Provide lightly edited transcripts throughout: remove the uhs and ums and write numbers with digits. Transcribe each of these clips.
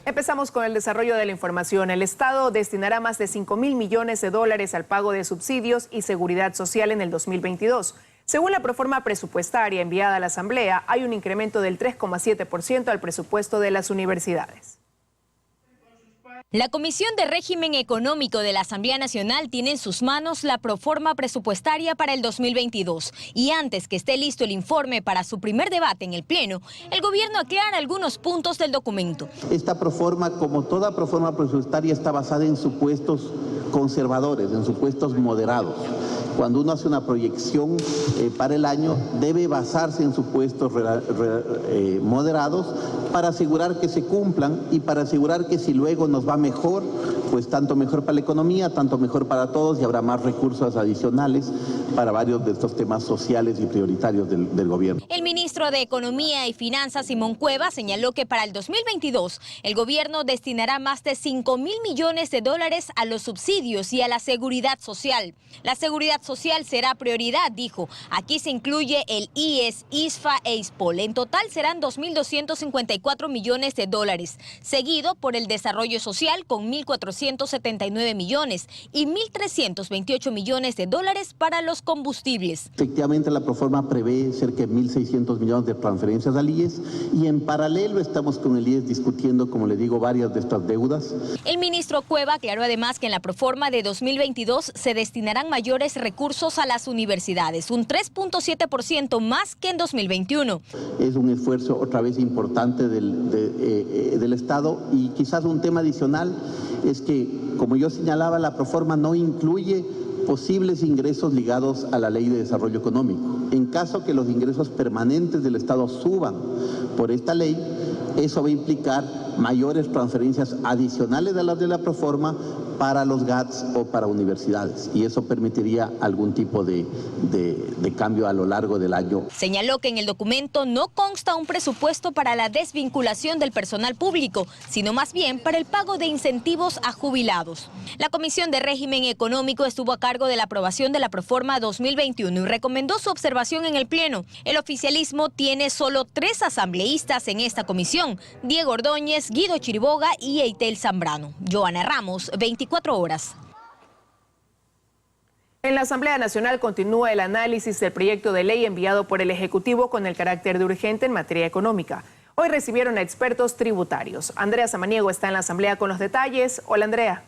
Empezamos con el desarrollo de la información. El Estado destinará más de 5.000 millones de dólares al pago de subsidios y seguridad social en el 2022. Según la proforma presupuestaria enviada a la Asamblea, hay un incremento del 3,7% al presupuesto de las universidades. La Comisión de Régimen Económico de la Asamblea Nacional tiene en sus manos la proforma presupuestaria para el 2022. Y antes que esté listo el informe para su primer debate en el Pleno, el gobierno aclara algunos puntos del documento. Esta proforma, como toda proforma presupuestaria, está basada en supuestos conservadores, en supuestos moderados. Cuando uno hace una proyección para el año, debe basarse en supuestos moderados para asegurar que se cumplan y para asegurar que si luego nos va mejor, pues tanto mejor para la economía, tanto mejor para todos y habrá más recursos adicionales para varios de estos temas sociales y prioritarios del gobierno. El ministro de Economía y Finanzas, Simón Cueva, señaló que para el 2022 el gobierno destinará más de 5.000 millones de dólares a los subsidios y a la seguridad social. La seguridad social será prioridad, dijo. Aquí se incluye el IES, ISFA e ISPOL. En total serán 2.254 millones de dólares, seguido por el desarrollo social con 1.479 millones y 1.328 millones de dólares para los combustibles. Efectivamente, la proforma prevé cerca de 1.600 millones de transferencias al IES y en paralelo estamos con el IES discutiendo, como le digo, varias de estas deudas. El ministro Cueva aclaró además que en la proforma de 2022 se destinarán mayores recursos a las universidades, un 3,7% más que en 2021. Es un esfuerzo otra vez importante del Estado y quizás un tema adicional es que, como yo señalaba, la proforma no incluye posibles ingresos ligados a la Ley de Desarrollo Económico. En caso que los ingresos permanentes del Estado suban por esta ley, eso va a implicar mayores transferencias adicionales a las de la proforma para los GATS o para universidades, y eso permitiría algún tipo de cambio a lo largo del año. Señaló que en el documento no consta un presupuesto para la desvinculación del personal público, sino más bien para el pago de incentivos a jubilados. La Comisión de Régimen Económico estuvo a cargo de la aprobación de la proforma 2021 y recomendó su observación en el Pleno. El oficialismo tiene solo 3 asambleístas en esta comisión: Diego Ordóñez, Guido Chiriboga y Eitel Zambrano. Joana Ramos, 24 horas. En la Asamblea Nacional continúa el análisis del proyecto de ley enviado por el Ejecutivo con el carácter de urgente en materia económica. Hoy recibieron a expertos tributarios. Andrea Samaniego está en la Asamblea con los detalles. Hola, Andrea.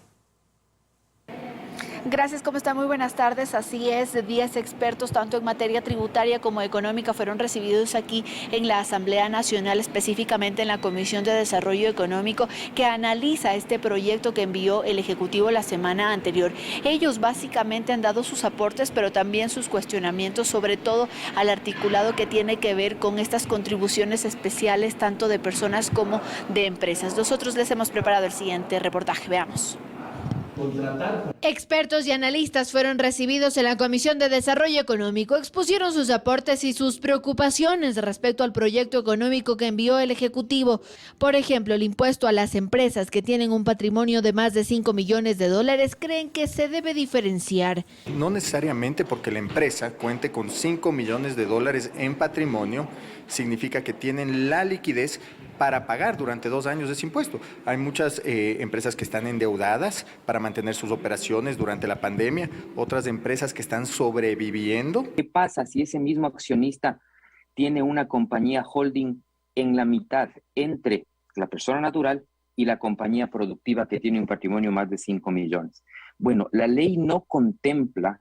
Gracias, ¿cómo está? Muy buenas tardes. Así es, 10 expertos, tanto en materia tributaria como económica, fueron recibidos aquí en la Asamblea Nacional, específicamente en la Comisión de Desarrollo Económico, que analiza este proyecto que envió el Ejecutivo la semana anterior. Ellos básicamente han dado sus aportes, pero también sus cuestionamientos, sobre todo al articulado que tiene que ver con estas contribuciones especiales, tanto de personas como de empresas. Nosotros les hemos preparado el siguiente reportaje. Veamos. Expertos y analistas fueron recibidos en la Comisión de Desarrollo Económico, expusieron sus aportes y sus preocupaciones respecto al proyecto económico que envió el Ejecutivo. Por ejemplo, el impuesto a las empresas que tienen un patrimonio de más de 5 millones de dólares creen que se debe diferenciar. No necesariamente porque la empresa cuente con 5 millones de dólares en patrimonio significa que tienen la liquidez para pagar durante 2 años ese impuesto. Hay muchas empresas que están endeudadas para mantener sus operaciones durante la pandemia, otras empresas que están sobreviviendo. ¿Qué pasa si ese mismo accionista tiene una compañía holding en la mitad entre la persona natural y la compañía productiva que tiene un patrimonio más de 5 millones? Bueno, la ley no contempla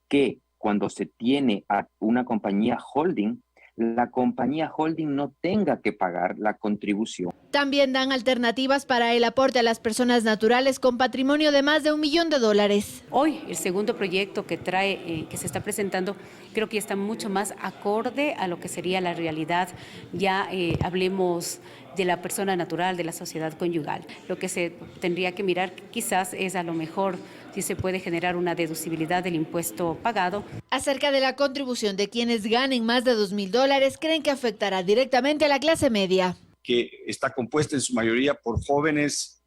que cuando se tiene a una compañía holding, la compañía holding no tenga que pagar la contribución. También dan alternativas para el aporte a las personas naturales con patrimonio de más de 1 millón de dólares. Hoy el segundo proyecto que trae, que se está presentando, creo que está mucho más acorde a lo que sería la realidad. Ya hablemos de la persona natural, de la sociedad conyugal. Lo que se tendría que mirar quizás es a lo mejor si se puede generar una deducibilidad del impuesto pagado. Acerca de la contribución de quienes ganen más de 2.000 dólares, creen que afectará directamente a la clase media. Que está compuesta en su mayoría por jóvenes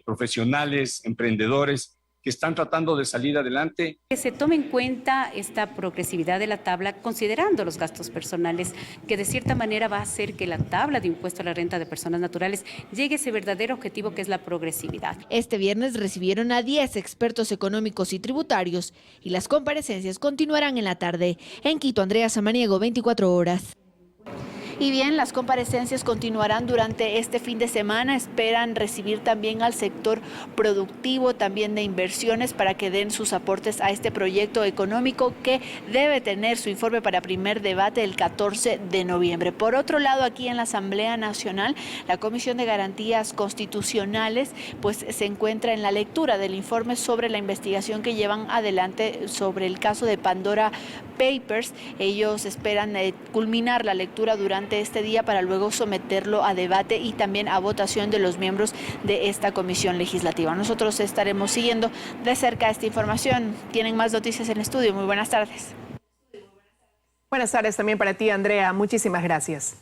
profesionales, emprendedores, que están tratando de salir adelante. Que se tome en cuenta esta progresividad de la tabla considerando los gastos personales, que de cierta manera va a hacer que la tabla de impuesto a la renta de personas naturales llegue a ese verdadero objetivo que es la progresividad. Este viernes recibieron a 10 expertos económicos y tributarios y las comparecencias continuarán en la tarde. En Quito, Andrea Samaniego, 24 horas. Y bien, las comparecencias continuarán durante este fin de semana. Esperan recibir también al sector productivo, también de inversiones, para que den sus aportes a este proyecto económico que debe tener su informe para primer debate el 14 de noviembre. Por otro lado, aquí en la Asamblea Nacional, la Comisión de Garantías Constitucionales pues se encuentra en la lectura del informe sobre la investigación que llevan adelante sobre el caso de Pandora Papers. Ellos esperan culminar la lectura durante este día para luego someterlo a debate y también a votación de los miembros de esta comisión legislativa. Nosotros estaremos siguiendo de cerca esta información. Tienen más noticias en estudio. Muy buenas tardes. Buenas tardes también para ti, Andrea. Muchísimas gracias.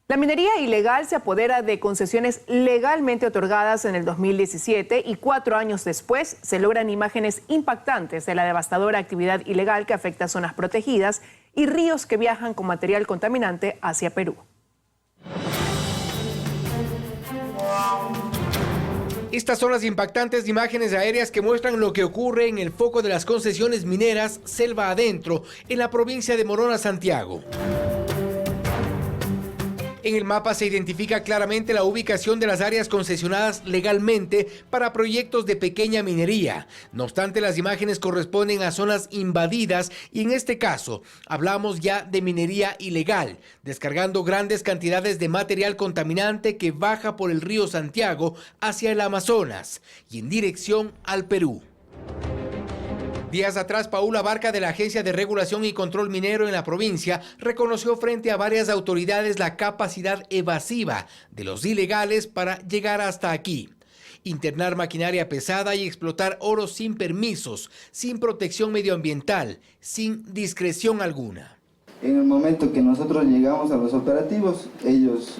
La minería ilegal se apodera de concesiones legalmente otorgadas en el 2017 y 4 años después se logran imágenes impactantes de la devastadora actividad ilegal que afecta zonas protegidas y ríos que viajan con material contaminante hacia Perú. Estas son las impactantes imágenes aéreas que muestran lo que ocurre en el foco de las concesiones mineras Selva Adentro, en la provincia de Morona, Santiago. En el mapa se identifica claramente la ubicación de las áreas concesionadas legalmente para proyectos de pequeña minería. No obstante, las imágenes corresponden a zonas invadidas y en este caso hablamos ya de minería ilegal, descargando grandes cantidades de material contaminante que baja por el río Santiago hacia el Amazonas y en dirección al Perú. Días atrás, Paula Barca, de la Agencia de Regulación y Control Minero en la provincia, reconoció frente a varias autoridades la capacidad evasiva de los ilegales para llegar hasta aquí. Internar maquinaria pesada y explotar oro sin permisos, sin protección medioambiental, sin discreción alguna. En el momento que nosotros llegamos a los operativos, ellos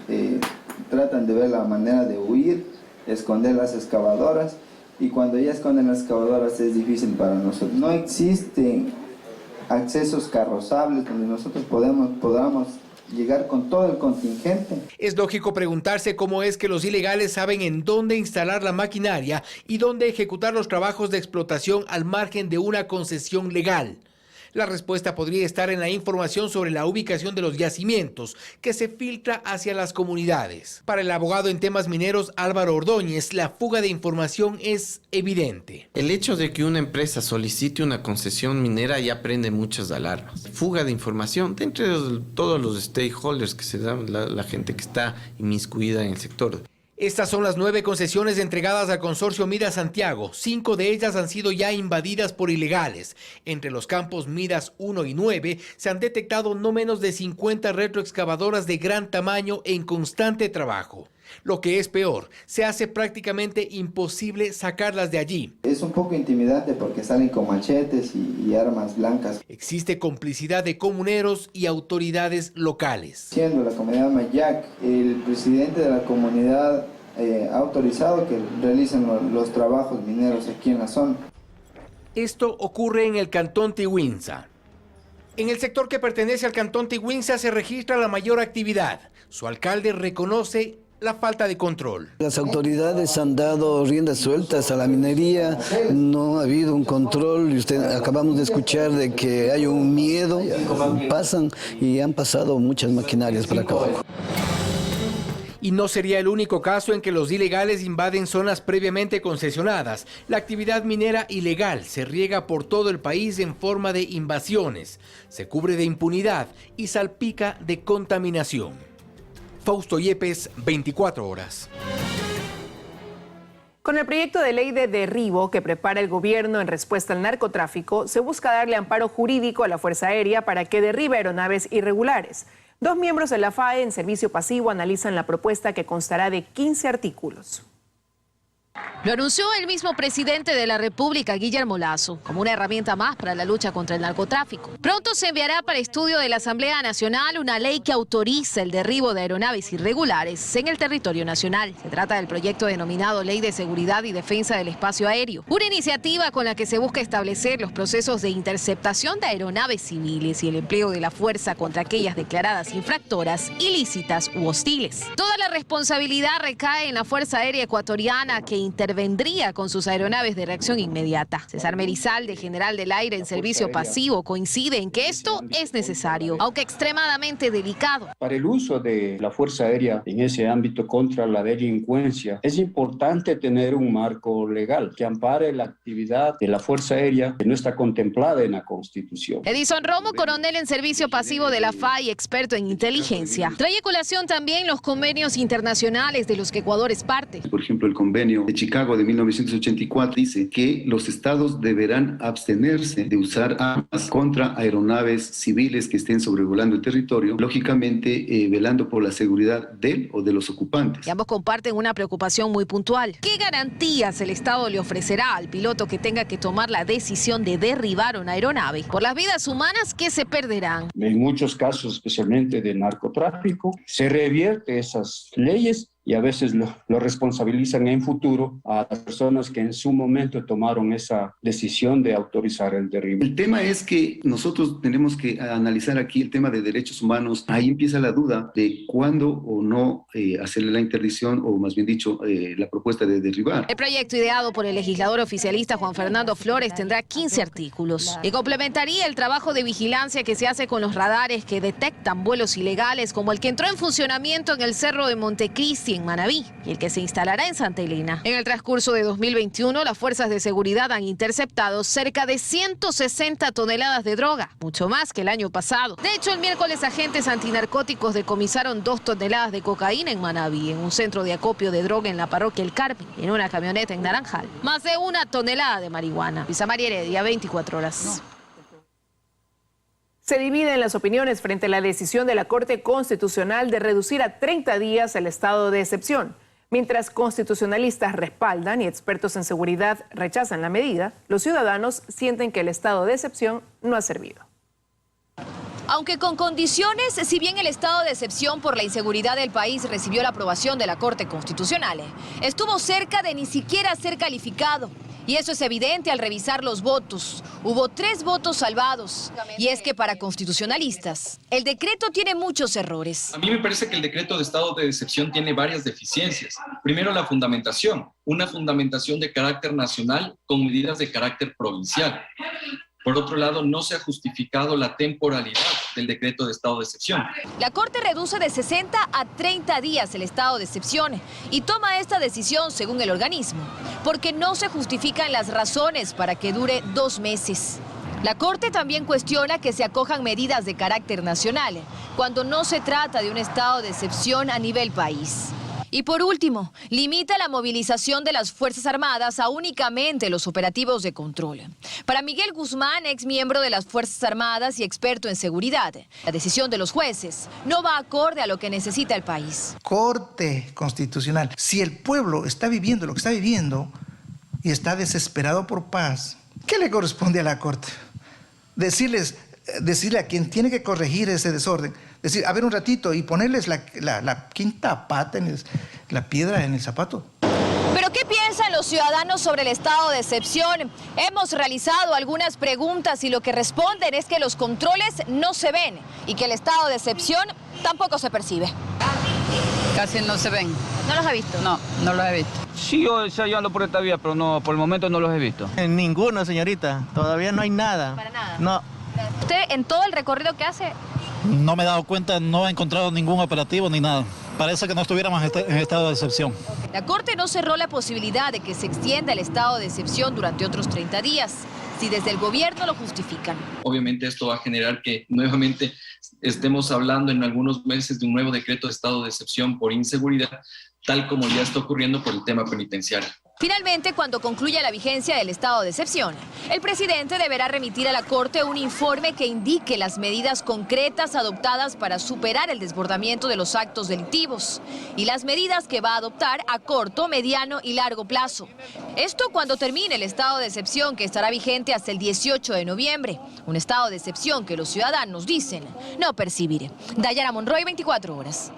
tratan de ver la manera de huir, esconder las excavadoras. Y cuando ya esconden las excavadoras es difícil para nosotros. No existen accesos carrozables donde nosotros podamos llegar con todo el contingente. Es lógico preguntarse cómo es que los ilegales saben en dónde instalar la maquinaria y dónde ejecutar los trabajos de explotación al margen de una concesión legal. La respuesta podría estar en la información sobre la ubicación de los yacimientos que se filtra hacia las comunidades. Para el abogado en temas mineros Álvaro Ordóñez, la fuga de información es evidente. El hecho de que una empresa solicite una concesión minera ya prende muchas alarmas. Fuga de información de entre todos los stakeholders que se dan, la gente que está inmiscuida en el sector. Estas son las 9 concesiones entregadas al consorcio Midas Santiago. 5 de ellas han sido ya invadidas por ilegales. Entre los campos Midas 1 y 9 se han detectado no menos de 50 retroexcavadoras de gran tamaño en constante trabajo. Lo que es peor, se hace prácticamente imposible sacarlas de allí. Es un poco intimidante porque salen con machetes y armas blancas. Existe complicidad de comuneros y autoridades locales. Siendo la comunidad Mayac, el presidente de la comunidad ha autorizado que realicen los trabajos mineros aquí en la zona. Esto ocurre en el cantón Tihuinza. En el sector que pertenece al cantón Tihuinza se registra la mayor actividad. Su alcalde reconoce la falta de control. Las autoridades han dado riendas sueltas a la minería, no ha habido un control y acabamos de escuchar de que hay un miedo, pasan y han pasado muchas maquinarias para acá abajo. Y no sería el único caso en que los ilegales invaden zonas previamente concesionadas. La actividad minera ilegal se riega por todo el país en forma de invasiones, se cubre de impunidad y salpica de contaminación. Fausto Yepes, 24 horas. Con el proyecto de ley de derribo que prepara el gobierno en respuesta al narcotráfico, se busca darle amparo jurídico a la Fuerza Aérea para que derribe aeronaves irregulares. 2 miembros de la FAE en servicio pasivo analizan la propuesta que constará de 15 artículos. Lo anunció el mismo presidente de la República, Guillermo Lasso, como una herramienta más para la lucha contra el narcotráfico. Pronto se enviará para estudio de la Asamblea Nacional una ley que autoriza el derribo de aeronaves irregulares en el territorio nacional. Se trata del proyecto denominado Ley de Seguridad y Defensa del Espacio Aéreo, una iniciativa con la que se busca establecer los procesos de interceptación de aeronaves civiles y el empleo de la fuerza contra aquellas declaradas infractoras, ilícitas u hostiles. Toda la responsabilidad recae en la Fuerza Aérea Ecuatoriana, que intervendría con sus aeronaves de reacción inmediata. César Merizalde, general del aire en servicio pasivo, coincide en que esto es necesario, aunque extremadamente delicado. Para el uso de la Fuerza Aérea en ese ámbito contra la delincuencia, es importante tener un marco legal que ampare la actividad de la Fuerza Aérea que no está contemplada en la Constitución. Edison Romo, coronel en servicio pasivo de la FAI, experto en inteligencia. Trae a colación también los convenios internacionales de los que Ecuador es parte. Por ejemplo, el convenio de Chicago de 1984 dice que los estados deberán abstenerse de usar armas contra aeronaves civiles que estén sobrevolando el territorio, lógicamente velando por la seguridad de o de los ocupantes. Y ambos comparten una preocupación muy puntual. ¿Qué garantías el Estado le ofrecerá al piloto que tenga que tomar la decisión de derribar una aeronave por las vidas humanas que se perderán? En muchos casos, especialmente de narcotráfico, se revierte esas leyes y a veces lo responsabilizan en futuro a las personas que en su momento tomaron esa decisión de autorizar el derribo. El tema es que nosotros tenemos que analizar aquí el tema de derechos humanos. Ahí empieza la duda de cuándo o no hacerle la interdicción, o más bien dicho, la propuesta de derribar. El proyecto, ideado por el legislador oficialista Juan Fernando Flores, tendrá 15 artículos y complementaría el trabajo de vigilancia que se hace con los radares que detectan vuelos ilegales, como el que entró en funcionamiento en el Cerro de Montecristi, en Manabí, y el que se instalará en Santa Elena. En el transcurso de 2021, las fuerzas de seguridad han interceptado cerca de 160 toneladas de droga, mucho más que el año pasado. De hecho, el miércoles agentes antinarcóticos decomisaron 2 toneladas de cocaína en Manabí, en un centro de acopio de droga en la parroquia El Carmen, en una camioneta en Naranjal. Más de 1 tonelada de marihuana. Luisa María Heredia, 24 horas. Se dividen las opiniones frente a la decisión de la Corte Constitucional de reducir a 30 días el estado de excepción. Mientras constitucionalistas respaldan y expertos en seguridad rechazan la medida, los ciudadanos sienten que el estado de excepción no ha servido. Aunque con condiciones, si bien el estado de excepción por la inseguridad del país recibió la aprobación de la Corte Constitucional, estuvo cerca de ni siquiera ser calificado. Y eso es evidente al revisar los votos. Hubo 3 votos salvados. Y es que para constitucionalistas, el decreto tiene muchos errores. A mí me parece que el decreto de estado de excepción tiene varias deficiencias. Primero, la fundamentación. Una fundamentación de carácter nacional con medidas de carácter provincial. Por otro lado, no se ha justificado la temporalidad del decreto de estado de excepción. La Corte reduce de 60 a 30 días el estado de excepción y toma esta decisión, según el organismo, porque no se justifican las razones para que dure 2 meses. La Corte también cuestiona que se acojan medidas de carácter nacional, cuando no se trata de un estado de excepción a nivel país. Y por último, limita la movilización de las Fuerzas Armadas a únicamente los operativos de control. Para Miguel Guzmán, ex miembro de las Fuerzas Armadas y experto en seguridad, la decisión de los jueces no va acorde a lo que necesita el país. Corte Constitucional, si el pueblo está viviendo lo que está viviendo y está desesperado por paz, ¿qué le corresponde a la Corte? Decirle a quien tiene que corregir ese desorden, decir, a ver un ratito y ponerles la quinta pata, la piedra en el zapato. ¿Pero qué piensan los ciudadanos sobre el estado de excepción? Hemos realizado algunas preguntas y lo que responden es que los controles no se ven y que el estado de excepción tampoco se percibe. Casi no se ven. ¿No los ha visto? No, no los he visto. Sí, yo ando por esta vía, pero no, por el momento no los he visto. En ninguno, señorita. Todavía no hay nada. ¿Para nada? No. ¿Usted en todo el recorrido que hace? No me he dado cuenta, no he encontrado ningún operativo ni nada. Parece que no estuviéramos en estado de excepción. La Corte no cerró la posibilidad de que se extienda el estado de excepción durante otros 30 días, si desde el gobierno lo justifican. Obviamente esto va a generar que nuevamente estemos hablando en algunos meses de un nuevo decreto de estado de excepción por inseguridad, tal como ya está ocurriendo por el tema penitenciario. Finalmente, cuando concluya la vigencia del estado de excepción, el presidente deberá remitir a la Corte un informe que indique las medidas concretas adoptadas para superar el desbordamiento de los actos delictivos y las medidas que va a adoptar a corto, mediano y largo plazo. Esto cuando termine el estado de excepción, que estará vigente hasta el 18 de noviembre. Un estado de excepción que los ciudadanos dicen no percibir. Dayana Monroy, 24 horas.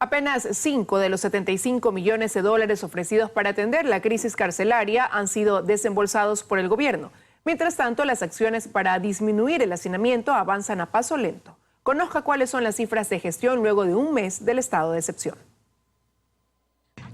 Apenas 5 de los 75 millones de dólares ofrecidos para atender la crisis carcelaria han sido desembolsados por el gobierno. Mientras tanto, las acciones para disminuir el hacinamiento avanzan a paso lento. Conozca cuáles son las cifras de gestión luego de un mes del estado de excepción.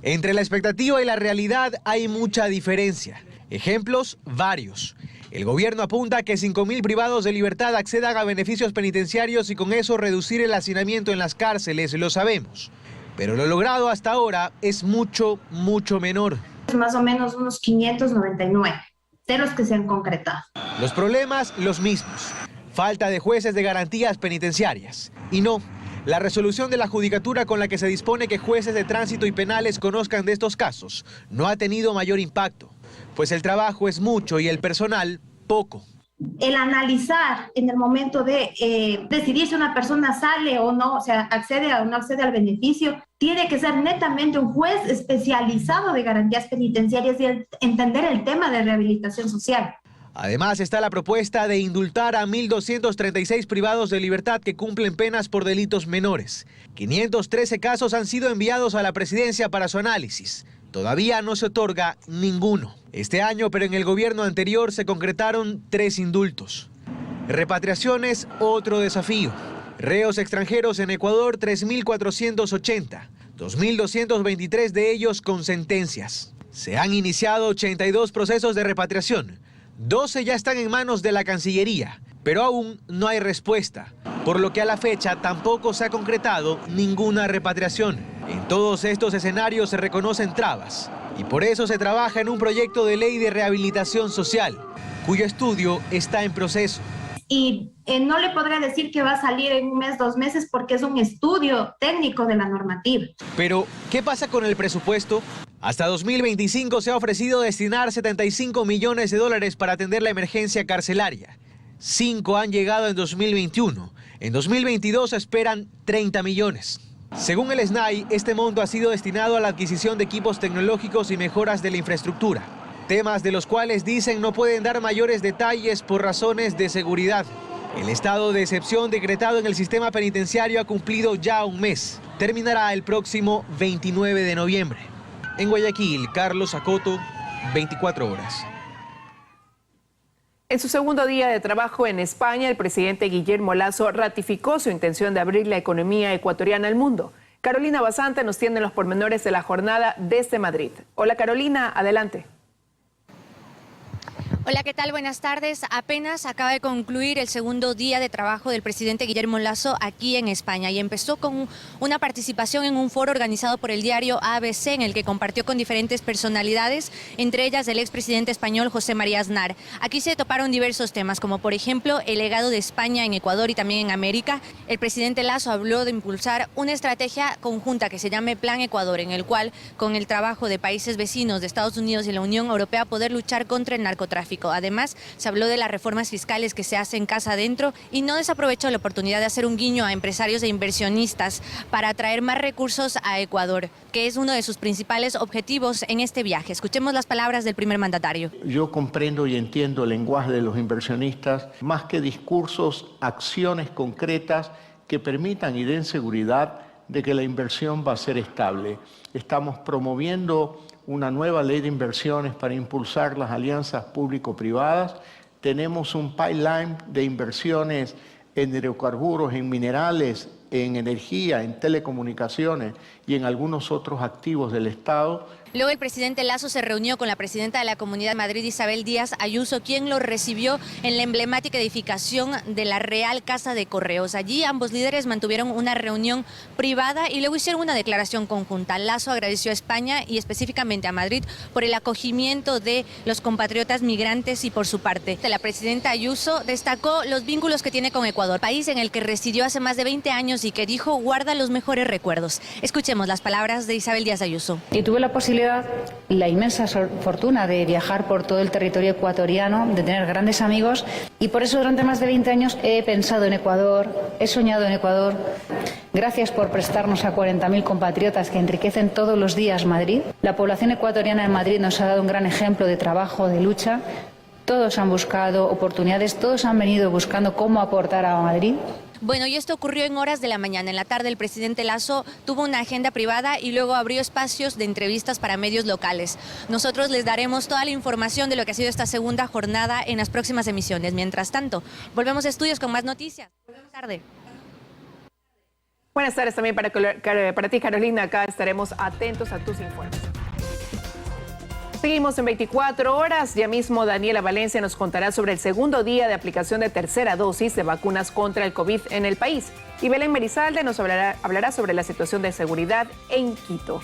Entre la expectativa y la realidad hay mucha diferencia. Ejemplos, varios. El gobierno apunta a que 5.000 privados de libertad accedan a beneficios penitenciarios y con eso reducir el hacinamiento en las cárceles, lo sabemos. Pero lo logrado hasta ahora es mucho, mucho menor. Más o menos unos 599 de los que se han concretado. Los problemas, los mismos. Falta de jueces de garantías penitenciarias. Y no, la resolución de la judicatura con la que se dispone que jueces de tránsito y penales conozcan de estos casos no ha tenido mayor impacto, pues el trabajo es mucho y el personal poco. El analizar en el momento de decidir si una persona sale o no, o sea, accede o no accede al beneficio, tiene que ser netamente un juez especializado de garantías penitenciarias y entender el tema de rehabilitación social. Además está la propuesta de indultar a 1.236 privados de libertad que cumplen penas por delitos menores. 513 casos han sido enviados a la presidencia para su análisis. Todavía no se otorga ninguno. Este año, pero en el gobierno anterior se concretaron 3 indultos. Repatriaciones, otro desafío. Reos extranjeros en Ecuador, 3.480. 2.223 de ellos con sentencias. Se han iniciado 82 procesos de repatriación. 12 ya están en manos de la Cancillería, pero aún no hay respuesta, por lo que a la fecha tampoco se ha concretado ninguna repatriación. En todos estos escenarios se reconocen trabas y por eso se trabaja en un proyecto de ley de rehabilitación social, cuyo estudio está en proceso. Y no le podré decir que va a salir en un mes, 2 meses, porque es un estudio técnico de la normativa. Pero, ¿qué pasa con el presupuesto? Hasta 2025 se ha ofrecido destinar 75 millones de dólares para atender la emergencia carcelaria. 5 han llegado en 2021. En 2022 se esperan 30 millones. Según el SNAI, este monto ha sido destinado a la adquisición de equipos tecnológicos y mejoras de la infraestructura. Temas de los cuales dicen no pueden dar mayores detalles por razones de seguridad. El estado de excepción decretado en el sistema penitenciario ha cumplido ya un mes. Terminará el próximo 29 de noviembre. En Guayaquil, Carlos Acoto, 24 horas. En su segundo día de trabajo en España, el presidente Guillermo Lasso ratificó su intención de abrir la economía ecuatoriana al mundo. Carolina Basanta nos tiene los pormenores de la jornada desde Madrid. Hola Carolina, adelante. Hola, ¿qué tal? Buenas tardes. Apenas acaba de concluir el segundo día de trabajo del presidente Guillermo Lasso aquí en España y empezó con una participación en un foro organizado por el diario ABC en el que compartió con diferentes personalidades, entre ellas el expresidente español José María Aznar. Aquí se toparon diversos temas, como por ejemplo el legado de España en Ecuador y también en América. El presidente Lasso habló de impulsar una estrategia conjunta que se llame Plan Ecuador, en el cual, con el trabajo de países vecinos de Estados Unidos y la Unión Europea, poder luchar contra el narcotráfico. Además, se habló de las reformas fiscales que se hacen casa adentro y no desaprovechó la oportunidad de hacer un guiño a empresarios e inversionistas para atraer más recursos a Ecuador, que es uno de sus principales objetivos en este viaje. Escuchemos las palabras del primer mandatario. Yo comprendo y entiendo el lenguaje de los inversionistas, más que discursos, acciones concretas que permitan y den seguridad de que la inversión va a ser estable. Estamos promoviendo una nueva ley de inversiones para impulsar las alianzas público-privadas. Tenemos un pipeline de inversiones en hidrocarburos, en minerales, en energía, en telecomunicaciones y en algunos otros activos del Estado. Luego el presidente Lasso se reunió con la presidenta de la Comunidad de Madrid, Isabel Díaz Ayuso, quien lo recibió en la emblemática edificación de la Real Casa de Correos. Allí ambos líderes mantuvieron una reunión privada y luego hicieron una declaración conjunta. Lasso agradeció a España y específicamente a Madrid por el acogimiento de los compatriotas migrantes y por su parte. La presidenta Ayuso destacó los vínculos que tiene con Ecuador, país en el que residió hace más de 20 años y que dijo guarda los mejores recuerdos. Escuchemos las palabras de Isabel Díaz Ayuso. Y tuve la posibilidad, la inmensa fortuna de viajar por todo el territorio ecuatoriano, de tener grandes amigos, y por eso durante más de 20 años he pensado en Ecuador, he soñado en Ecuador. Gracias por prestarnos a 40.000 compatriotas que enriquecen todos los días Madrid. La población ecuatoriana en Madrid nos ha dado un gran ejemplo de trabajo, de lucha. Todos han buscado oportunidades, todos han venido buscando cómo aportar a Madrid. Bueno, y esto ocurrió en horas de la mañana. En la tarde el presidente Lasso tuvo una agenda privada y luego abrió espacios de entrevistas para medios locales. Nosotros les daremos toda la información de lo que ha sido esta segunda jornada en las próximas emisiones. Mientras tanto, volvemos a estudios con más noticias. Buenas tardes. Buenas tardes también para ti, Carolina. Acá estaremos atentos a tus informes. Seguimos en 24 horas. Ya mismo Daniela Valencia nos contará sobre el segundo día de aplicación de tercera dosis de vacunas contra el COVID en el país. Y Belén Merizalde nos hablará sobre la situación de seguridad en Quito.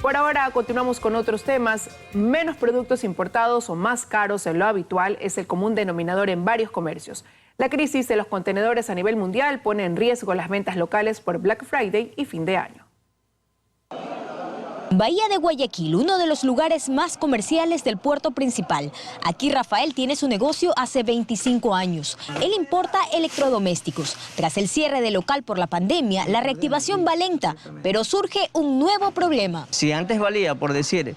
Por ahora continuamos con otros temas. Menos productos importados o más caros en lo habitual es el común denominador en varios comercios. La crisis de los contenedores a nivel mundial pone en riesgo las ventas locales por Black Friday y fin de año. Bahía de Guayaquil, uno de los lugares más comerciales del puerto principal. Aquí Rafael tiene su negocio hace 25 años. Él importa electrodomésticos. Tras el cierre del local por la pandemia, la reactivación va lenta, pero surge un nuevo problema. Si antes valía, por decir,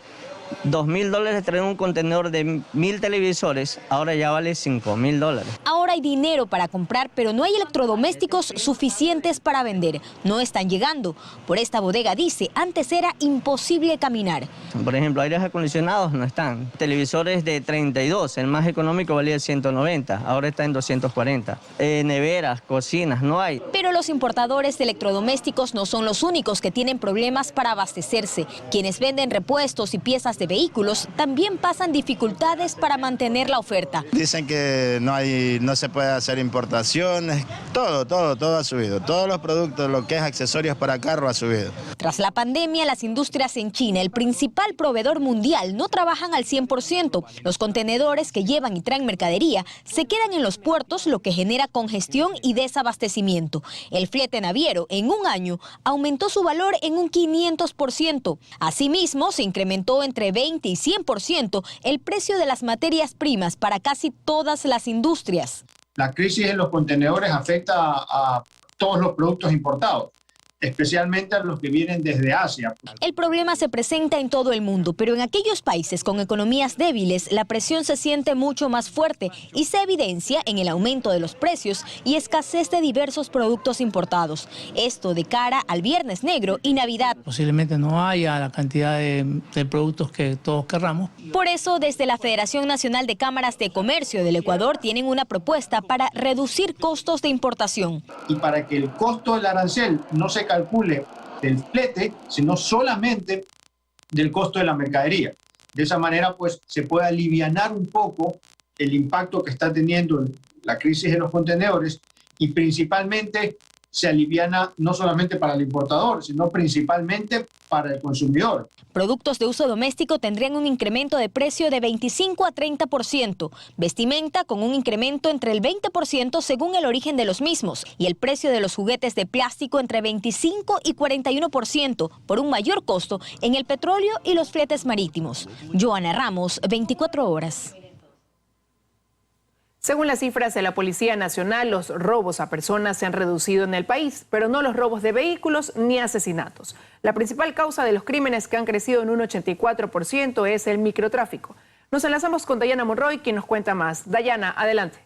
$2.000 traer un contenedor de 1.000 televisores, ahora ya vale $5.000. Ahora hay dinero para comprar, pero no hay electrodomésticos suficientes para vender. No están llegando. Por esta bodega dice, antes era imposible caminar. Por ejemplo, aires acondicionados no están. Televisores de 32, el más económico valía 190, ahora está en 240. Neveras, cocinas, no hay. Pero los importadores de electrodomésticos no son los únicos que tienen problemas para abastecerse. Quienes venden repuestos y piezas de vehículos también pasan dificultades para mantener la oferta. Dicen que no se puede hacer importaciones, todo ha subido. Todos los productos, lo que es accesorios para carro ha subido. Tras la pandemia, las industrias en China, el principal proveedor mundial, no trabajan al 100%. Los contenedores que llevan y traen mercadería se quedan en los puertos, lo que genera congestión y desabastecimiento. El flete naviero en un año aumentó su valor en un 500%. Asimismo, se incrementó entre 20 y 100% el precio de las materias primas para casi todas las industrias. La crisis en los contenedores afecta a todos los productos importados, especialmente a los que vienen desde Asia. El problema se presenta en todo el mundo, pero en aquellos países con economías débiles, la presión se siente mucho más fuerte y se evidencia en el aumento de los precios y escasez de diversos productos importados. Esto de cara al Viernes Negro y Navidad. Posiblemente no haya la cantidad de productos que todos querramos. Por eso, desde la Federación Nacional de Cámaras de Comercio del Ecuador tienen una propuesta para reducir costos de importación. Y para que el costo del arancel no se calcule del flete, sino solamente del costo de la mercadería. De esa manera, pues, se puede alivianar un poco el impacto que está teniendo la crisis de los contenedores y principalmente se aliviana no solamente para el importador, sino principalmente para el consumidor. Productos de uso doméstico tendrían un incremento de precio de 25 a 30%. Vestimenta con un incremento entre el 20% según el origen de los mismos. Y el precio de los juguetes de plástico entre 25 y 41% por un mayor costo en el petróleo y los fletes marítimos. Joana Ramos, 24 horas. Según las cifras de la Policía Nacional, los robos a personas se han reducido en el país, pero no los robos de vehículos ni asesinatos. La principal causa de los crímenes, que han crecido en un 84%, es el microtráfico. Nos enlazamos con Dayana Monroy, quien nos cuenta más. Dayana, adelante.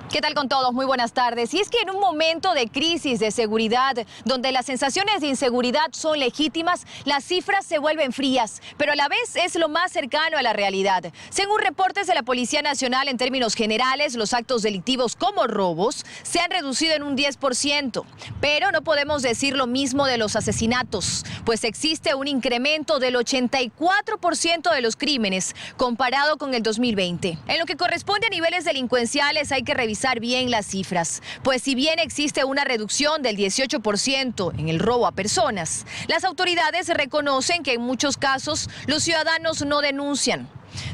¿Qué tal con todos? Muy buenas tardes. Y es que en un momento de crisis de seguridad, donde las sensaciones de inseguridad son legítimas, las cifras se vuelven frías, pero a la vez es lo más cercano a la realidad. Según reportes de la Policía Nacional, en términos generales, los actos delictivos como robos se han reducido en un 10%. Pero no podemos decir lo mismo de los asesinatos, pues existe un incremento del 84% de los crímenes comparado con el 2020. En lo que corresponde a niveles delincuenciales, hay que revisar bien las cifras, pues si bien existe una reducción del 18% en el robo a personas, las autoridades reconocen que en muchos casos los ciudadanos no denuncian.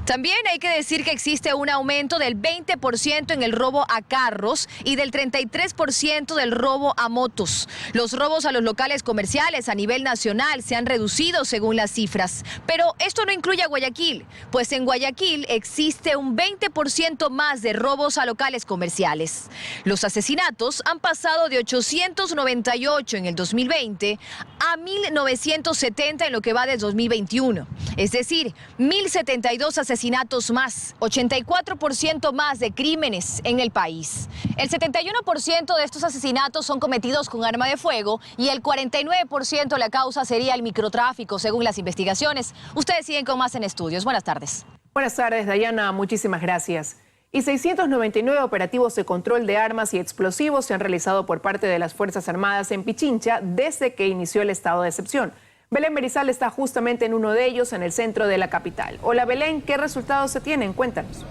También hay que decir que existe un aumento del 20% en el robo a carros y del 33% del robo a motos. Los robos a los locales comerciales a nivel nacional se han reducido según las cifras. Pero esto no incluye a Guayaquil, pues en Guayaquil existe un 20% más de robos a locales comerciales. Los asesinatos han pasado de 898 en el 2020 a 1.970 en lo que va del 2021. Es decir, 1.072 asesinatos más, 84% más de crímenes en el país. El 71% de estos asesinatos son cometidos con arma de fuego y el 49% la causa sería el microtráfico, según las investigaciones. Ustedes siguen con más en Estudios. Buenas tardes. Buenas tardes, Dayana. Muchísimas gracias. Y 699 operativos de control de armas y explosivos se han realizado por parte de las Fuerzas Armadas en Pichincha desde que inició el estado de excepción. Belén Berizal está justamente en uno de ellos, en el centro de la capital. Hola Belén, ¿qué resultados se tienen? Cuéntanos.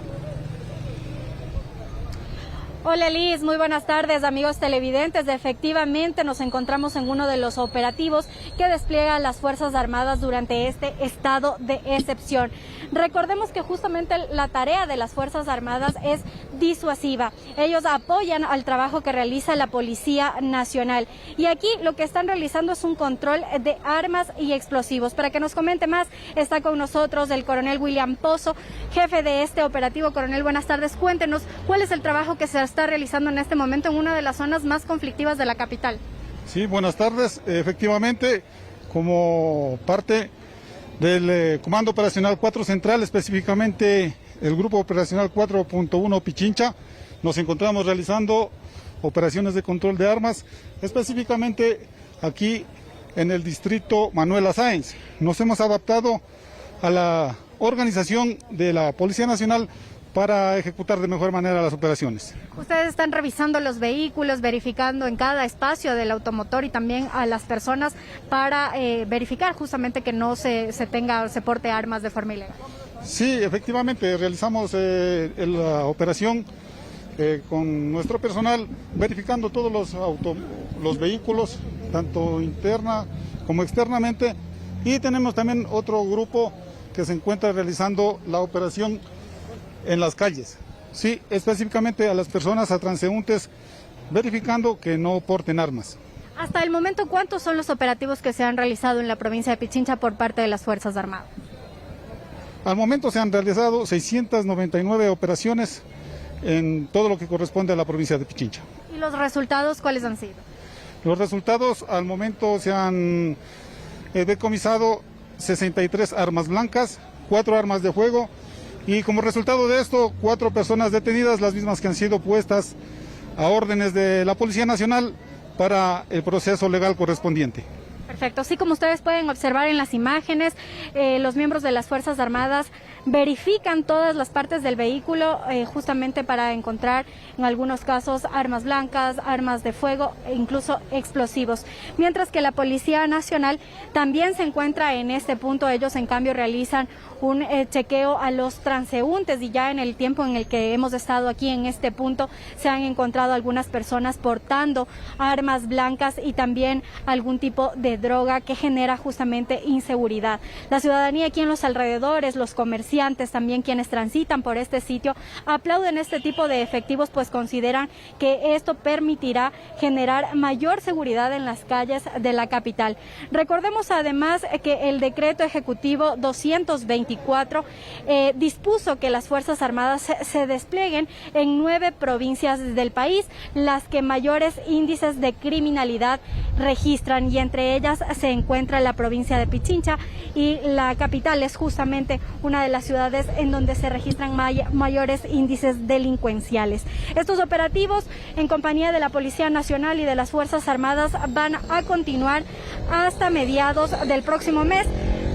Hola Liz, muy buenas tardes amigos televidentes. Efectivamente nos encontramos en uno de los operativos que despliegan las Fuerzas Armadas durante este estado de excepción. Recordemos que justamente la tarea de las Fuerzas Armadas es disuasiva. Ellos apoyan al trabajo que realiza la Policía Nacional. Y aquí lo que están realizando es un control de armas y explosivos. Para que nos comente más, está con nosotros el coronel William Pozo, jefe de este operativo. Coronel, buenas tardes. Cuéntenos cuál es el trabajo que se está realizando en este momento en una de las zonas más conflictivas de la capital. Sí, buenas tardes. Efectivamente, como parte del Comando Operacional 4 Central, específicamente el Grupo Operacional 4.1 Pichincha, nos encontramos realizando operaciones de control de armas, específicamente aquí en el distrito Manuela Sáenz. Nos hemos adaptado a la organización de la Policía Nacional para ejecutar de mejor manera las operaciones. Ustedes están revisando los vehículos, verificando en cada espacio del automotor y también a las personas para verificar justamente que no se porte armas de forma ilegal. Sí, efectivamente, realizamos la operación con nuestro personal, verificando todos los vehículos, tanto interna como externamente, y tenemos también otro grupo que se encuentra realizando la operación en las calles, sí, específicamente a las personas, a transeúntes, verificando que no porten armas. Hasta el momento, ¿cuántos son los operativos que se han realizado en la provincia de Pichincha por parte de las Fuerzas Armadas? Al momento se han realizado 699 operaciones en todo lo que corresponde a la provincia de Pichincha. ¿Y los resultados cuáles han sido? Los resultados, al momento se han decomisado 63 armas blancas, 4 armas de fuego, y como resultado de esto, 4 personas detenidas, las mismas que han sido puestas a órdenes de la Policía Nacional para el proceso legal correspondiente. Perfecto. Así como ustedes pueden observar en las imágenes, los miembros de las Fuerzas Armadas verifican todas las partes del vehículo justamente para encontrar en algunos casos armas blancas, armas de fuego e incluso explosivos. Mientras que la Policía Nacional también se encuentra en este punto. Ellos en cambio realizan un chequeo a los transeúntes, y ya en el tiempo en el que hemos estado aquí en este punto se han encontrado algunas personas portando armas blancas y también algún tipo de droga que genera justamente inseguridad. La ciudadanía aquí en los alrededores, los comerciantes también, quienes transitan por este sitio, aplauden este tipo de efectivos, pues consideran que esto permitirá generar mayor seguridad en las calles de la capital. Recordemos además que el decreto ejecutivo 224 dispuso que las Fuerzas Armadas se desplieguen en 9 provincias del país, las que mayores índices de criminalidad registran, y entre ellas se encuentra la provincia de Pichincha, y la capital es justamente una de las ciudades en donde se registran mayores índices delincuenciales. Estos operativos, en compañía de la Policía Nacional y de las Fuerzas Armadas, van a continuar hasta mediados del próximo mes,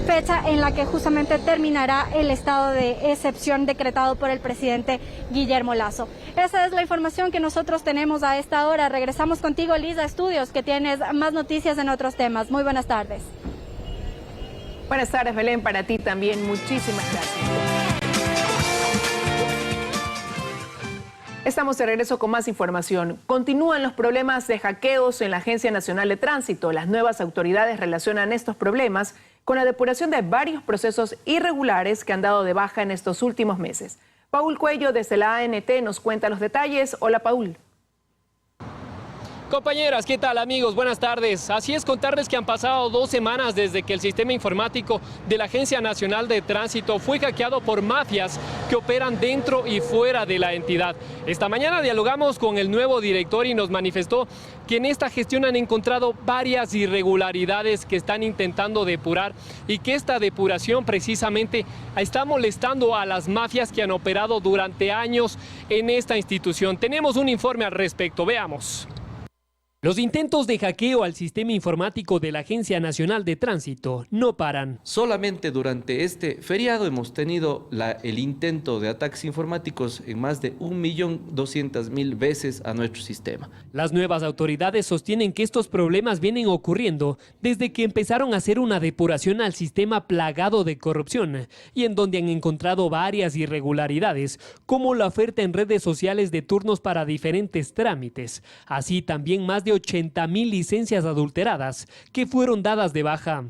fecha en la que justamente terminará el estado de excepción decretado por el presidente Guillermo Lasso. Esa es la información que nosotros tenemos a esta hora. Regresamos contigo, Lisa Estudios, que tienes más noticias en otros temas. Muy buenas tardes. Buenas tardes, Belén, para ti también. Muchísimas gracias. Estamos de regreso con más información. Continúan los problemas de hackeos en la Agencia Nacional de Tránsito. Las nuevas autoridades relacionan estos problemas con la depuración de varios procesos irregulares que han dado de baja en estos últimos meses. Paul Cuello desde la ANT nos cuenta los detalles. Hola, Paul. Compañeras, ¿qué tal amigos? Buenas tardes. Así es, contarles que han pasado 2 semanas desde que el sistema informático de la Agencia Nacional de Tránsito fue hackeado por mafias que operan dentro y fuera de la entidad. Esta mañana dialogamos con el nuevo director y nos manifestó que en esta gestión han encontrado varias irregularidades que están intentando depurar y que esta depuración precisamente está molestando a las mafias que han operado durante años en esta institución. Tenemos un informe al respecto, veamos. Los intentos de hackeo al sistema informático de la Agencia Nacional de Tránsito no paran. Solamente durante este feriado hemos tenido el intento de ataques informáticos en más de 1.200.000 veces a nuestro sistema. Las nuevas autoridades sostienen que estos problemas vienen ocurriendo desde que empezaron a hacer una depuración al sistema plagado de corrupción y en donde han encontrado varias irregularidades, como la oferta en redes sociales de turnos para diferentes trámites, así también más de 80.000 licencias adulteradas que fueron dadas de baja.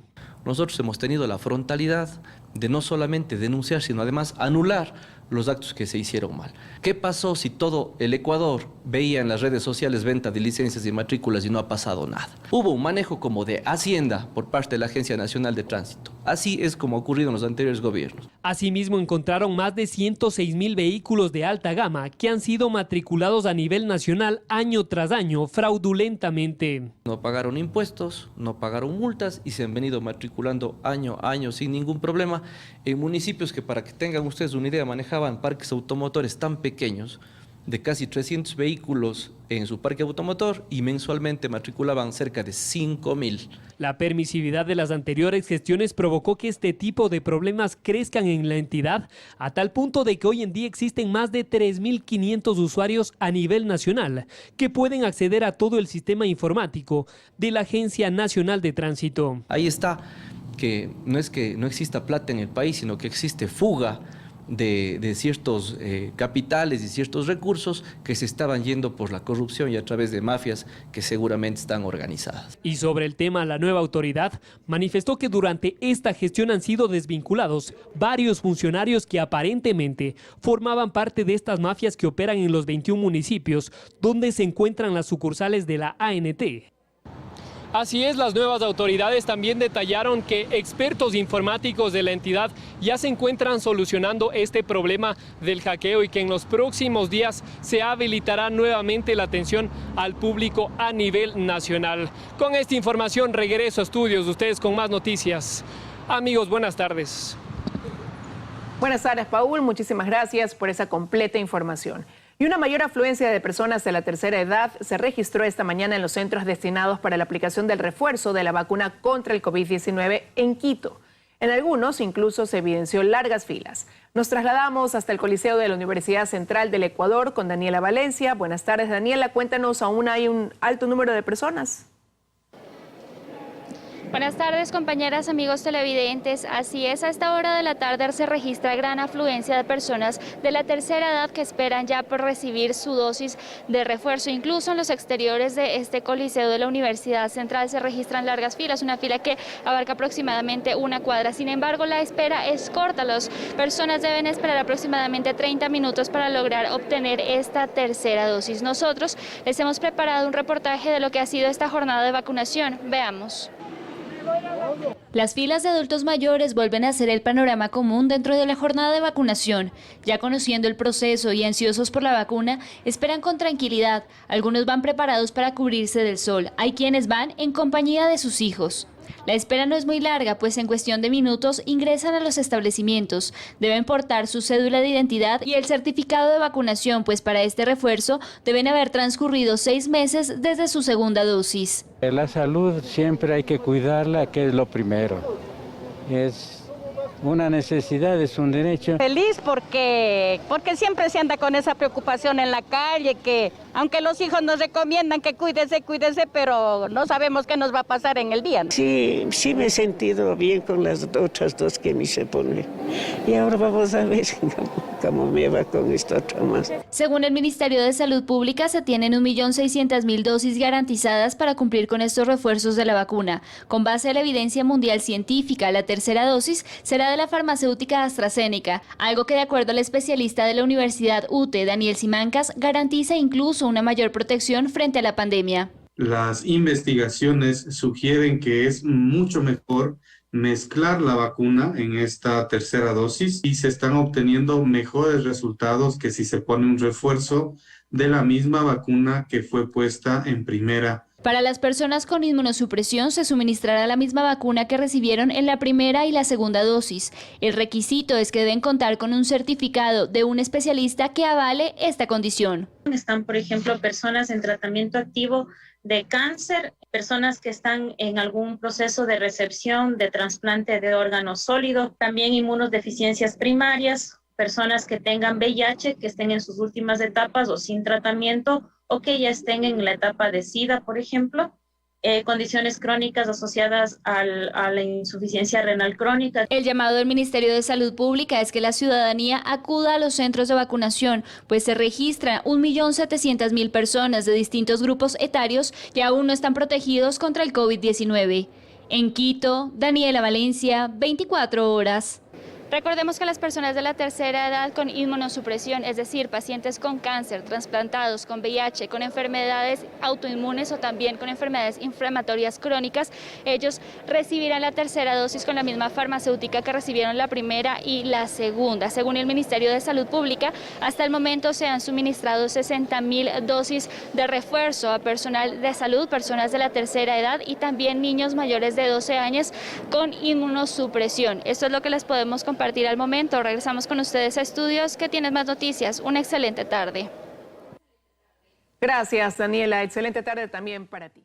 Nosotros hemos tenido la frontalidad de no solamente denunciar, sino además anular los actos que se hicieron mal. ¿Qué pasó si todo el Ecuador veía en las redes sociales venta de licencias y matrículas y no ha pasado nada? Hubo un manejo como de Hacienda por parte de la Agencia Nacional de Tránsito. Así es como ha ocurrido en los anteriores gobiernos. Asimismo, encontraron más de 106.000 vehículos de alta gama que han sido matriculados a nivel nacional año tras año fraudulentamente. No pagaron impuestos, no pagaron multas y se han venido matriculando año a año sin ningún problema en municipios que, para que tengan ustedes una idea, manejaban parques automotores tan pequeños de casi 300 vehículos en su parque automotor y mensualmente matriculaban cerca de 5.000. La permisividad de las anteriores gestiones provocó que este tipo de problemas crezcan en la entidad a tal punto de que hoy en día existen más de 3.500 usuarios a nivel nacional que pueden acceder a todo el sistema informático de la Agencia Nacional de Tránsito. Ahí está que no exista plata en el país, sino que existe fuga de ciertos capitales y ciertos recursos que se estaban yendo por la corrupción y a través de mafias que seguramente están organizadas. Y sobre el tema, la nueva autoridad manifestó que durante esta gestión han sido desvinculados varios funcionarios que aparentemente formaban parte de estas mafias que operan en los 21 municipios donde se encuentran las sucursales de la ANT. Así es, las nuevas autoridades también detallaron que expertos informáticos de la entidad ya se encuentran solucionando este problema del hackeo y que en los próximos días se habilitará nuevamente la atención al público a nivel nacional. Con esta información regreso a estudios, ustedes con más noticias. Amigos, buenas tardes. Buenas tardes, Paul. Muchísimas gracias por esa completa información. Y una mayor afluencia de personas de la tercera edad se registró esta mañana en los centros destinados para la aplicación del refuerzo de la vacuna contra el COVID-19 en Quito. En algunos incluso se evidenció largas filas. Nos trasladamos hasta el Coliseo de la Universidad Central del Ecuador con Daniela Valencia. Buenas tardes, Daniela. Cuéntanos, ¿aún hay un alto número de personas? Buenas tardes, compañeras, amigos televidentes. Así es, a esta hora de la tarde se registra gran afluencia de personas de la tercera edad que esperan ya por recibir su dosis de refuerzo. Incluso en los exteriores de este Coliseo de la Universidad Central se registran largas filas, una fila que abarca aproximadamente 1 cuadra. Sin embargo, la espera es corta. Las personas deben esperar aproximadamente 30 minutos para lograr obtener esta tercera dosis. Nosotros les hemos preparado un reportaje de lo que ha sido esta jornada de vacunación. Veamos. Las filas de adultos mayores vuelven a ser el panorama común dentro de la jornada de vacunación. Ya conociendo el proceso y ansiosos por la vacuna, esperan con tranquilidad. Algunos van preparados para cubrirse del sol. Hay quienes van en compañía de sus hijos. La espera no es muy larga, pues en cuestión de minutos ingresan a los establecimientos. Deben portar su cédula de identidad y el certificado de vacunación, pues para este refuerzo deben haber transcurrido 6 meses desde su segunda dosis. La salud siempre hay que cuidarla, que es lo primero. Es una necesidad, es un derecho. Feliz porque siempre se anda con esa preocupación en la calle, que Aunque los hijos nos recomiendan que cuídese, pero no sabemos qué nos va a pasar en el día, ¿no? Sí, me he sentido bien con las otras dos que me se pone. Y ahora vamos a ver cómo me va con esta otra más. Según el Ministerio de Salud Pública, se tienen 1.600.000 dosis garantizadas para cumplir con estos refuerzos de la vacuna. Con base a la evidencia mundial científica, la tercera dosis será de la farmacéutica AstraZeneca, algo que de acuerdo al especialista de la Universidad UTE, Daniel Simancas, garantiza incluso una mayor protección frente a la pandemia. Las investigaciones sugieren que es mucho mejor mezclar la vacuna en esta tercera dosis y se están obteniendo mejores resultados que si se pone un refuerzo de la misma vacuna que fue puesta en primera. Para las personas con inmunosupresión se suministrará la misma vacuna que recibieron en la primera y la segunda dosis. El requisito es que deben contar con un certificado de un especialista que avale esta condición. Están, por ejemplo, personas en tratamiento activo de cáncer, personas que están en algún proceso de recepción de trasplante de órganos sólidos, también inmunodeficiencias primarias, personas que tengan VIH, que estén en sus últimas etapas o sin tratamiento, o que ya estén en la etapa de SIDA, por ejemplo, condiciones crónicas asociadas a la insuficiencia renal crónica. El llamado del Ministerio de Salud Pública es que la ciudadanía acuda a los centros de vacunación, pues se registran 1.700.000 personas de distintos grupos etarios que aún no están protegidos contra el COVID-19. En Quito, Daniela Valencia, 24 horas. Recordemos que las personas de la tercera edad con inmunosupresión, es decir, pacientes con cáncer, trasplantados, con VIH, con enfermedades autoinmunes o también con enfermedades inflamatorias crónicas, ellos recibirán la tercera dosis con la misma farmacéutica que recibieron la primera y la segunda. Según el Ministerio de Salud Pública, hasta el momento se han suministrado 60.000 dosis de refuerzo a personal de salud, personas de la tercera edad y también niños mayores de 12 años con inmunosupresión. Esto es lo que les podemos compartir al momento. Regresamos con ustedes a estudios que tienen más noticias. Una excelente tarde. Gracias, Daniela. Excelente tarde también para ti.